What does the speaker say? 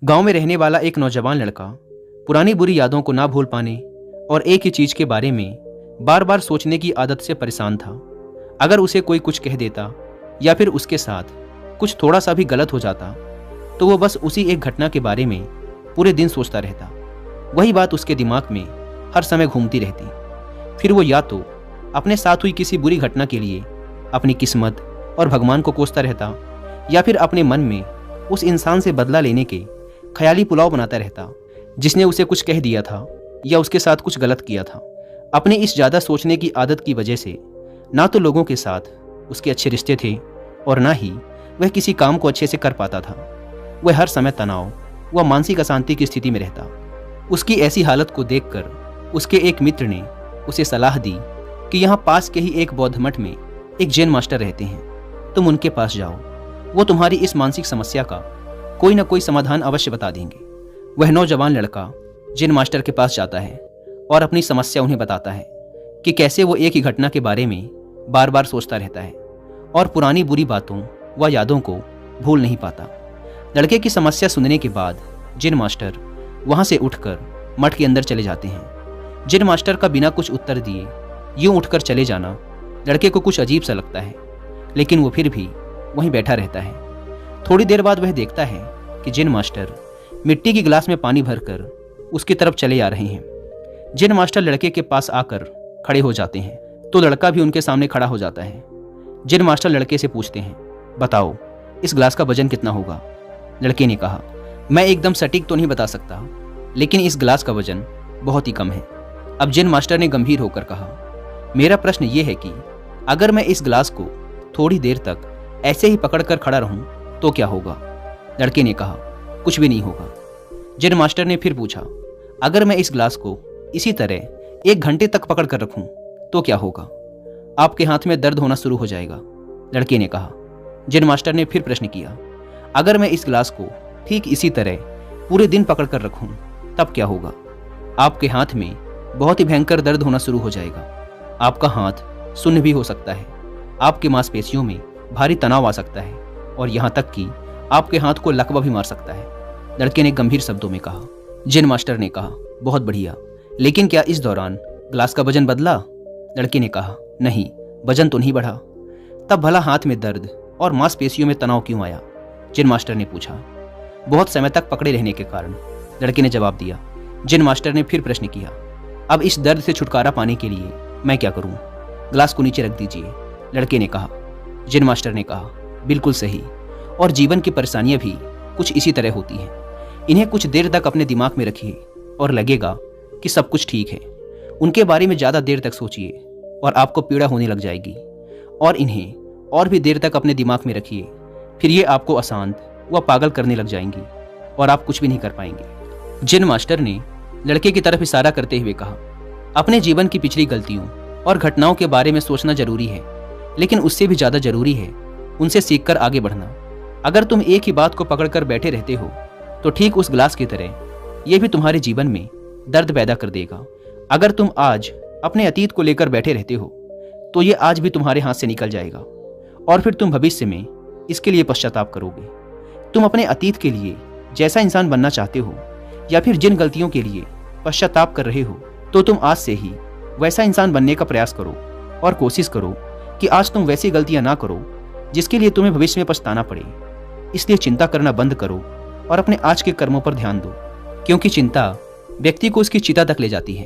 गांव में रहने वाला एक नौजवान लड़का पुरानी बुरी यादों को ना भूल पाने और एक ही चीज के बारे में बार बार सोचने की आदत से परेशान था। अगर उसे कोई कुछ कह देता या फिर उसके साथ कुछ थोड़ा सा भी गलत हो जाता तो वो बस उसी एक घटना के बारे में पूरे दिन सोचता रहता। वही बात उसके दिमाग में हर समय घूमती रहती। फिर वो या तो अपने साथ हुई किसी बुरी घटना के लिए अपनी किस्मत और भगवान को कोसता रहता या फिर अपने मन में उस इंसान से बदला लेने के ख्याली पुलाव बनाता रहता जिसने उसे कुछ कह दिया था या उसके साथ कुछ गलत किया था। अपने इस ज़्यादा सोचने की आदत की वजह से ना तो लोगों के साथ उसके अच्छे रिश्ते थे और ना ही वह किसी काम को अच्छे से कर पाता था। वह हर समय तनाव व मानसिक अशांति की स्थिति में रहता। उसकी ऐसी हालत को देखकर उसके एक मित्र ने उसे सलाह दी कि यहाँ पास के ही एक बौद्ध मठ में एक जैन मास्टर रहते हैं, तुम उनके पास जाओ, वो तुम्हारी इस मानसिक समस्या का कोई ना कोई समाधान अवश्य बता देंगे। वह नौजवान लड़का जैन मास्टर के पास जाता है और अपनी समस्या उन्हें बताता है कि कैसे वो एक ही घटना के बारे में बार बार सोचता रहता है और पुरानी बुरी बातों व यादों को भूल नहीं पाता। लड़के की समस्या सुनने के बाद जैन मास्टर वहाँ से उठकर मठ के अंदर चले जाते हैं। जैन मास्टर का बिना कुछ उत्तर दिए यूं उठकर चले जाना लड़के को कुछ अजीब सा लगता है, लेकिन वो फिर भी वहीं बैठा रहता है। थोड़ी देर बाद वह देखता है कि जैन मास्टर मिट्टी की गिलास में पानी भरकर उसकी तरफ चले आ रहे हैं। जैन मास्टर लड़के के पास आकर खड़े हो जाते हैं तो लड़का भी उनके सामने खड़ा हो जाता है। जैन मास्टर लड़के से पूछते हैं, बताओ इस गिलास का वजन कितना होगा? लड़के ने कहा, मैं एकदम सटीक तो नहीं बता सकता, लेकिन इस गिलास का वजन बहुत ही कम है। अब जैन मास्टर ने गंभीर होकर कहा, मेरा प्रश्न ये है कि अगर मैं इस गिलास को थोड़ी देर तक ऐसे ही पकड़कर खड़ा रहूं तो क्या होगा? लड़के ने कहा, कुछ भी नहीं होगा। जैन मास्टर ने फिर पूछा, अगर मैं इस गिलास को इसी तरह 1 घंटे तक पकड़ कर रखूं तो क्या होगा? आपके हाथ में दर्द होना शुरू हो जाएगा। लड़के ने कहा। जैन मास्टर ने फिर प्रश्न किया, अगर मैं इस गिलास को ठीक इसी तरह पूरे दिन पकड़ कर रखूं तब क्या होगा? आपके हाथ में बहुत ही भयंकर दर्द होना शुरू हो जाएगा। आपका हाथ सुन्न भी हो सकता है, आपकी मांसपेशियों में भारी तनाव आ सकता है और यहाँ तक कि आपके हाथ को लकवा भी मार सकता है। लड़के ने गंभीर शब्दों में कहा। जैन मास्टर ने कहा, बहुत बढ़िया, लेकिन क्या इस दौरान गिलास का वजन बदला? लड़के ने कहा, नहीं, वजन तो नहीं बढ़ा। तब भला हाथ में दर्द और मांसपेशियों में तनाव क्यों आया? जैन मास्टर ने पूछा। बहुत समय तक पकड़े रहने के कारण, लड़के ने जवाब दिया। जैन मास्टर ने फिर प्रश्न किया, अब इस दर्द से छुटकारा पाने के लिए मैं क्या करूं? गिलास को नीचे रख दीजिए। लड़के ने कहा। जैन मास्टर ने कहा, बिल्कुल सही, और जीवन की परेशानियां भी कुछ इसी तरह होती हैं। इन्हें कुछ देर तक अपने दिमाग में रखिए और लगेगा कि सब कुछ ठीक है। उनके बारे में ज़्यादा देर तक सोचिए और आपको पीड़ा होने लग जाएगी, और इन्हें और भी देर तक अपने दिमाग में रखिए, फिर ये आपको अशांत व पागल करने लग जाएंगी और आप कुछ भी नहीं कर पाएंगे। जैन मास्टर ने लड़के की तरफ इशारा करते हुए कहा, अपने जीवन की पिछली गलतियों और घटनाओं के बारे में सोचना जरूरी है, लेकिन उससे भी ज़्यादा जरूरी है उनसे सीखकर आगे बढ़ना। अगर तुम एक ही बात को पकड़कर बैठे रहते हो तो ठीक उस गिलास की तरह यह भी तुम्हारे जीवन में दर्द पैदा कर देगा। अगर तुम आज अपने अतीत को लेकर बैठे रहते हो तो ये आज भी तुम्हारे हाथ से निकल जाएगा और फिर तुम भविष्य में इसके लिए पश्चाताप करोगे। तुम अपने अतीत के लिए जैसा इंसान बनना चाहते हो या फिर जिन गलतियों के लिए पश्चाताप कर रहे हो तो तुम आज से ही वैसा इंसान बनने का प्रयास करो और कोशिश करो कि आज तुम वैसी गलतियां ना करो जिसके लिए तुम्हें भविष्य में पछताना पड़े। इसलिए चिंता करना बंद करो और अपने आज के कर्मों पर ध्यान दो, क्योंकि चिंता व्यक्ति को उसकी चिता तक ले जाती है।